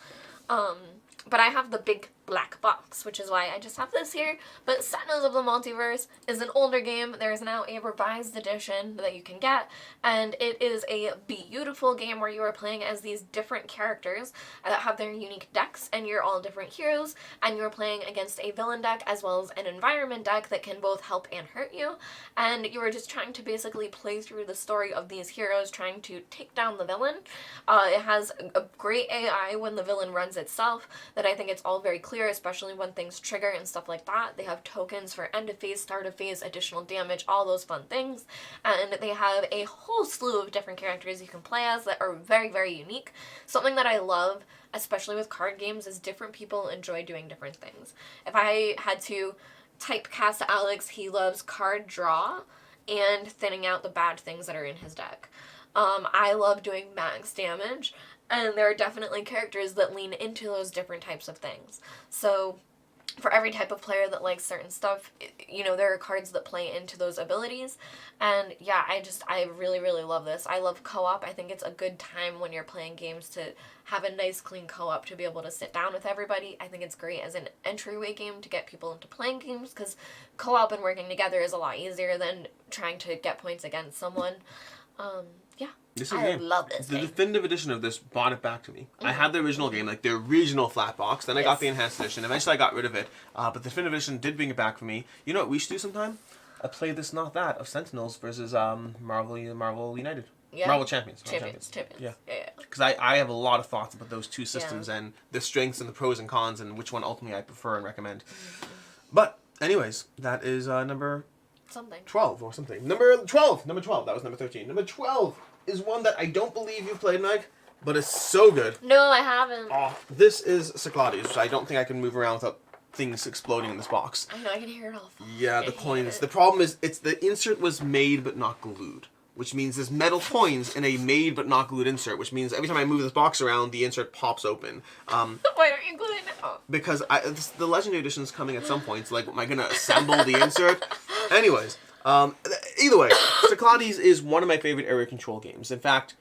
But I have the big black box, which is why I just have this here. But Sentinels of the Multiverse is an older game. There is now a revised edition that you can get, and it is a beautiful game where you are playing as these different characters that have their unique decks, and you're all different heroes, and you're playing against a villain deck as well as an environment deck that can both help and hurt you, and you are just trying to basically play through the story of these heroes trying to take down the villain. It has a great AI when the villain runs itself that I think it's all very clear, especially when things trigger and stuff like that. They have tokens for end of phase, start of phase, additional damage, all those fun things. And they have a whole slew of different characters you can play as that are very, very unique. Something that I love, especially with card games, is different people enjoy doing different things. If I had to typecast Alex, he loves card draw and thinning out the bad things that are in his deck. I love doing max damage, and there are definitely characters that lean into those different types of things. So for every type of player that likes certain stuff, you know, there are cards that play into those abilities. And yeah, I really, really love this. I love co-op. I think it's a good time when you're playing games to have a nice, clean co-op to be able to sit down with everybody. I think it's great as an entryway game to get people into playing games, because co-op and working together is a lot easier than trying to get points against someone. Yeah. I love this The game. definitive edition of this brought it back to me. I had the original game, like the original flat box. Then I got the enhanced edition. Eventually I got rid of it. But the definitive edition did bring it back for me. You know what we should do sometime? A play this, not that, of Sentinels versus Marvel United. Yeah. Marvel Champions. Champions. Yeah. Yeah. Because I have a lot of thoughts about those two systems and the strengths and the pros and cons and which one ultimately I prefer and recommend. But anyways, that is number... Something. 12 or something. Number 12. That was number 13. Number 12 is one that I don't believe you've played, Meg, but it's so good. No, I haven't. Oh, this is Cyclades, which I don't think I can move around without things exploding in this box. I know, I can hear it all. Yeah, the coins. The problem is, the insert was made but not glued, which means there's metal coins in a made but not glued insert, which means every time I move this box around, the insert pops open. Why don't you glue it now? Because the Legendary Edition is coming at some point, so like, am I going to assemble the insert? Anyways, either way, Cyclades is one of my favorite area control games. In fact,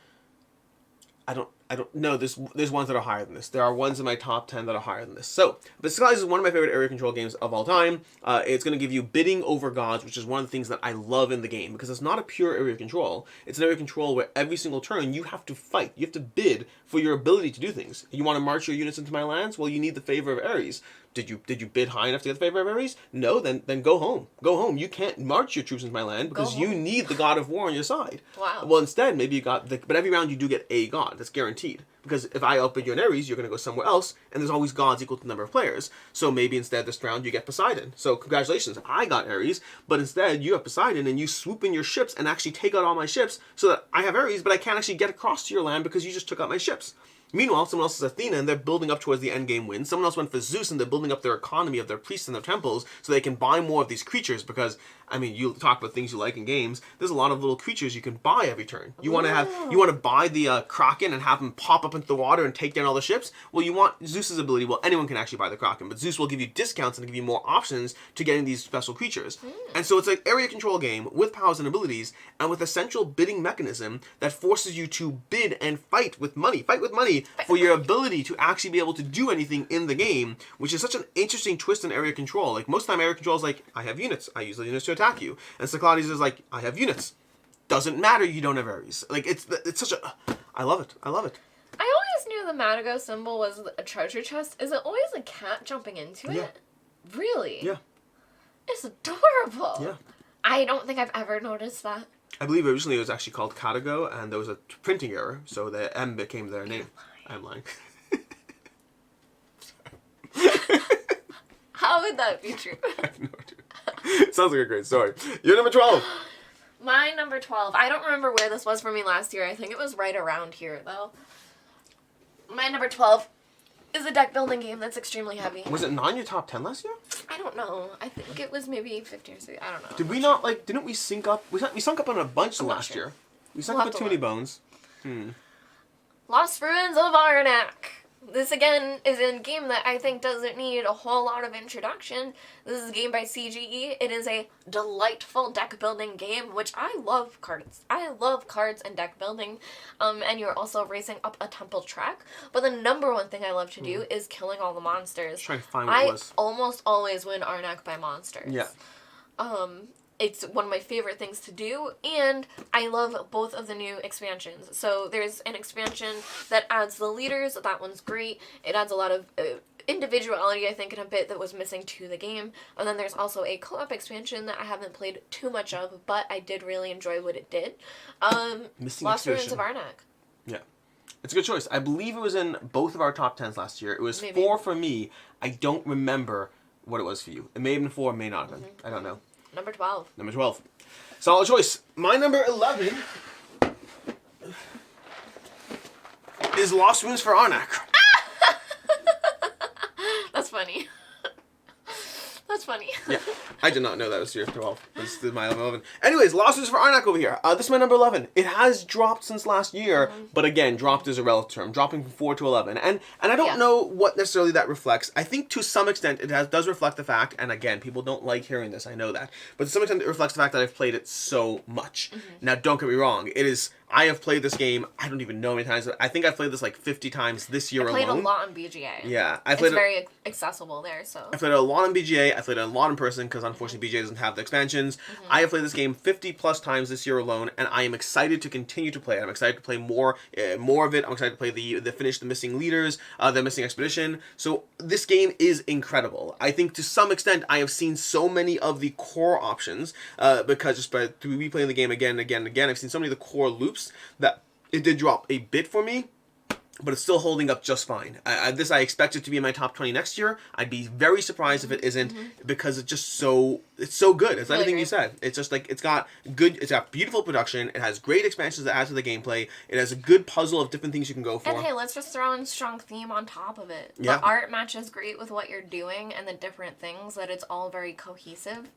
I don't know. There's ones that are higher than this. There are ones in my top 10 that are higher than this. So, but Cyclades is one of my favorite area control games of all time. It's going to give you bidding over gods, which is one of the things that I love in the game, because it's not a pure area control. It's an area control where every single turn you have to fight. You have to bid for your ability to do things. You want to march your units into my lands? Well, you need the favor of Ares. Did you bid high enough to get the favor of Ares? No, then go home. Go home. You can't march your troops into my land because you need the god of war on your side. Wow. Well, instead, maybe you got but every round you do get a god. That's guaranteed. Because if I outbid you in Ares, you're going to go somewhere else, and there's always gods equal to the number of players. So maybe instead this round you get Poseidon. So congratulations, I got Ares, but instead you have Poseidon, and you swoop in your ships and actually take out all my ships, so that I have Ares, but I can't actually get across to your land because you just took out my ships. Meanwhile, someone else is Athena, and they're building up towards the endgame win. Someone else went for Zeus, and they're building up their economy of their priests and their temples so they can buy more of these creatures because, I mean, you talk about things you like in games. There's a lot of little creatures you can buy every turn. You want to buy the Kraken and have him pop up into the water and take down all the ships? Well, you want Zeus's ability. Well, anyone can actually buy the Kraken, but Zeus will give you discounts and give you more options to getting these special creatures. And so it's an area control game with powers and abilities and with a central bidding mechanism that forces you to bid and fight with money. Fight with money for your ability to actually be able to do anything in the game, which is such an interesting twist in area control. Like, most of the time area control is like, I have units. I use the units to attack you. And Cyclades is like, I have units. Doesn't matter, you don't have Ares. Like, it's such a... I love it. I love it. I always knew the Matago symbol was a treasure chest. Is it always a cat jumping into it? Yeah. Really? Yeah. It's adorable. Yeah. I don't think I've ever noticed that. I believe originally it was actually called Catago, and there was a printing error, so the M became their name. I'm lying. How would that be true? I have no idea. Sounds like a great story. You're number 12. My number 12. I don't remember where this was for me last year. I think it was right around here, though. My number 12 is a deck building game that's extremely heavy. Was it not in your top 10 last year? I don't know. I think it was maybe 15 or 16. I don't know. Did we not, like, didn't we sync up? We sunk up on a bunch last year. We sunk up with too many bones. Lost Ruins of Arnak. This, again, is a game that I think doesn't need a whole lot of introduction. This is a game by CGE. It is a delightful deck-building game, which I love cards. I love cards and deck building, and you're also racing up a temple track. But the number one thing I love to do is killing all the monsters. Trying to find what it was. I almost always win Arnak by monsters. Yeah. It's one of my favorite things to do, and I love both of the new expansions. So there's an expansion that adds the leaders. That one's great. It adds a lot of individuality, I think, in a bit that was missing to the game. And then there's also a co-op expansion that I haven't played too much of, but I did really enjoy what it did. Lost Ruins of Arnak. Yeah. It's a good choice. I believe it was in both of our top 10s last year. It was Maybe. 4 for me. I don't remember what it was for you. It may have been 4, may not have been. I don't know. Number 12. Number 12. Solid choice. My number 11 is Lost Ruins for Arnak. That's funny. That's funny. Yeah, I did not know that was tier 12. This is my 11. Anyways, losses for Arnak over here. This is my number 11. It has dropped since last year, but again, dropped is a relative term, dropping from 4 to 11. And I don't know what necessarily that reflects. I think to some extent it does reflect the fact, and again, people don't like hearing this, I know that, but to some extent it reflects the fact that I've played it so much. Now, don't get me wrong, I have played this game, I don't even know how many times, I think I've played this like 50 times this year alone. I played a lot on BGA. Yeah. It's very accessible there, so. I played it a lot on BGA, I played it a lot in person, because unfortunately BGA doesn't have the expansions. I have played this game 50 plus times this year alone, and I am excited to continue to play it. I'm excited to play more of it. I'm excited to play the finish the missing leaders, the missing expedition. So this game is incredible. I think to some extent I have seen so many of the core options, because just by through replaying the game again and again and again, I've seen so many of the core loops that it did drop a bit for me, but it's still holding up just fine. I expect it to be in my top 20 next year. I'd be very surprised if it isn't, because it's just so good. It's everything you said. It's just like it's got beautiful production. It has great expansions that add to the gameplay. It has a good puzzle of different things you can go for. And hey, let's just throw in strong theme on top of it. Yeah. The art matches great with what you're doing and the different things, that it's all very cohesive.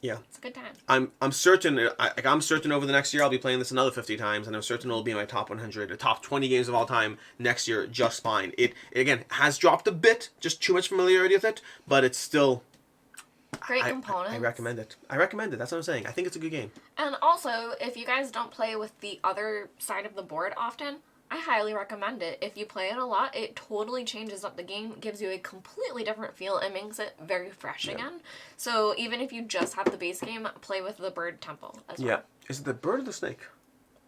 Yeah, it's a good time. I'm certain. I'm certain over the next year I'll be playing this another 50 times, and I'm certain it'll be in my top 100, the top 20 games of all time next year, just fine. It again has dropped a bit, just too much familiarity with it, but it's still great components. I recommend it. That's what I'm saying. I think it's a good game. And also, if you guys don't play with the other side of the board often, I highly recommend it. If you play it a lot, it totally changes up the game, gives you a completely different feel, and makes it very fresh again. So even if you just have the base game, play with the bird temple as well. Yeah. Is it the bird or the snake?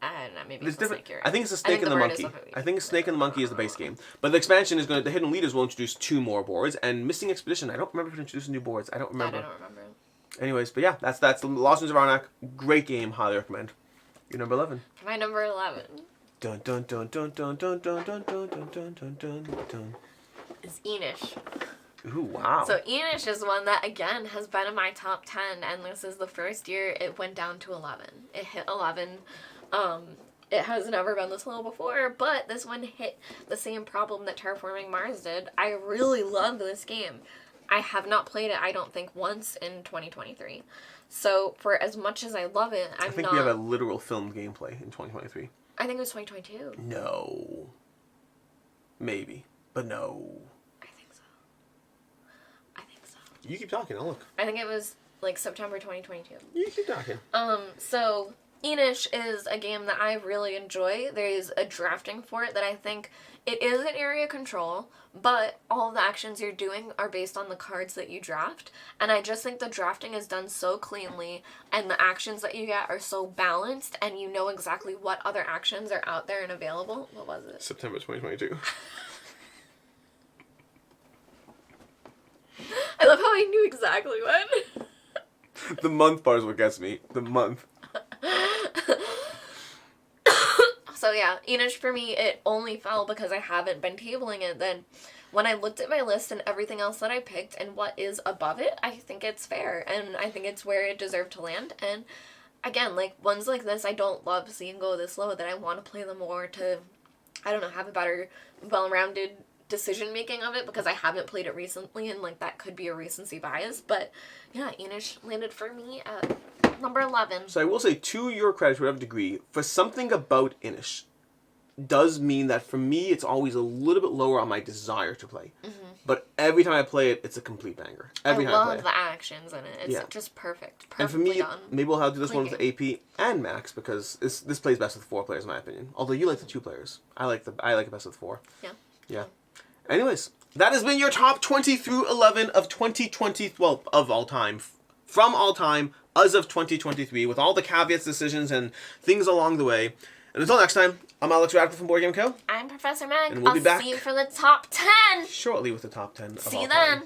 I don't know, maybe it's the snake. I think it's the snake and the monkey. I think snake and the monkey is the base game. But the expansion is the hidden leaders will introduce 2 more boards, and missing expedition, I don't remember if it introduced new boards. I don't remember. Anyways, but yeah, that's the Lost Winds of Arnak. Great game, highly recommend. Your number 11. My number 11. Dun dun dun dun dun dun dun dun dun dun dun dun dun dun. Is Enish. Ooh, wow. So Enish is one that, again, has been in my top 10, and this is the first year it went down to 11. It hit 11. It has never been this low before, but this one hit the same problem that Terraforming Mars did. I really love this game. I have not played it, I don't think, once in 2023. So for as much as I love it, I think we have a literal filmed gameplay in 2023. I think it was 2022. No. Maybe. But no. I think so. You keep talking, I'll look. I think it was like September 2022. You keep talking. So Enish is a game that I really enjoy. There's a drafting for it that I think it is an area control, but all of the actions you're doing are based on the cards that you draft. And I just think the drafting is done so cleanly, and the actions that you get are so balanced, and you know exactly what other actions are out there and available. What was it? September 2022. I love how I knew exactly when. The month part is what gets me. The month. So yeah, Enish for me, it only fell because I haven't been tabling it. Then when I looked at my list and everything else that I picked and what is above it, I think it's fair, and I think it's where it deserved to land. And again, like ones like this, I don't love seeing go this low, that I want to play them more to, I don't know, have a better, well-rounded decision making of it, because I haven't played it recently, and like that could be a recency bias. But yeah, Enish landed for me at number 11. So I will say, to your credit, to whatever degree, for something about Enish does mean that for me it's always a little bit lower on my desire to play. But every time I play it, it's a complete banger. Every time I play it. I love the actions in it. It's just perfect. And for me, done. maybe we'll have to do this one with AP and Max, because this plays best with 4 players in my opinion. Although you like the 2 players. I like it best with 4. Yeah. Anyways, that has been your top 20 through 11 of 2020, well, of all time. From all time, as of 2023, with all the caveats, decisions, and things along the way. And until next time, I'm Alex Radical from Board Game Co. I'm Professor Meg. And we'll be back see you for the top 10. Shortly with the top 10 of See all you then. time.